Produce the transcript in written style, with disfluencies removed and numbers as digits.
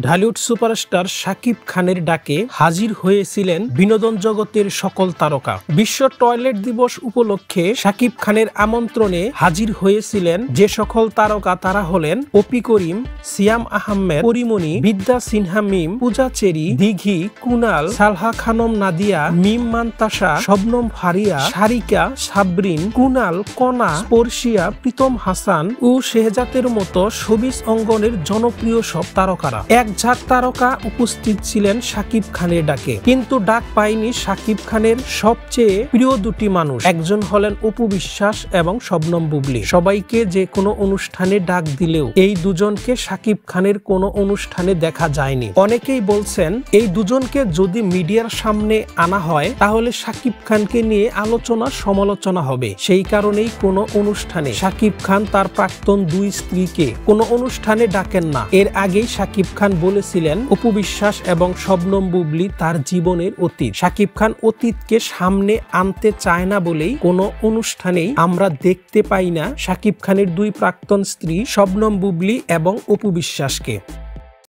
Dhallywood superstar Shakib খানের ডাকে হাজির হয়েছিলেন বিনোদন জগতের সকল তারকা। বিশ্ব টয়লেট দিবস উপলক্ষে শাকিব খানের আমন্ত্রণে হাজির হয়েছিলেন যে সকল তারকা তারা হলেন অপি করিম, সিয়াম আহমেদ, পরিমণি, বিদ্যা সিনহা মিম, পূজা চেরি, দিঘি, কুনাল, সালহা খানম নাদিয়া, মিম মান্তাসা, শবনম ফারিয়া, সারিকা, সাবরিন, কুনাল, কনা, স্পর্শিয়া, প্রীতম হাসান ও শেহজাদের মতো শোবিজ অঙ্গনের জনপ্রিয় সব তারকারা। এক ঝাঁক তারকা উপস্থিত ছিলেন শাকিব খানের ডাকে, কিন্তু ডাক পায়নি শাকিব খানের সবচেয়ে প্রিয় দুটি মানুষ। একজন হলেন অপু বিশ্বাস এবং শবনম বুবলি। সবাইকে যে কোনো অনুষ্ঠানে ডাক দিলেও এই দুজনকে শাকিব খানের কোনো অনুষ্ঠানে দেখা যায়নি। অনেকেই বলছেন এই দুজনকে যদি মিডিয়ার সামনে আনা হয় তাহলে শাকিব খানকে নিয়ে আলোচনা সমালোচনা হবে। সেই কারণেই কোনো অনুষ্ঠানে শাকিব খান তার প্রাক্তন দুই স্ত্রীকে কোনো অনুষ্ঠানে ডাকেন না। এর আগেই শাকিব খান বলেছিলেন অপু বিশ্বাস এবং শবনম বুবলি তার জীবনের অতীত। শাকিব খান অতীতকে সামনে আনতে চায় না বলেই কোনো অনুষ্ঠানেই আমরা দেখতে পাই না শাকিব খানের দুই প্রাক্তন স্ত্রী শবনম বুবলি এবং অপু বিশ্বাসকে।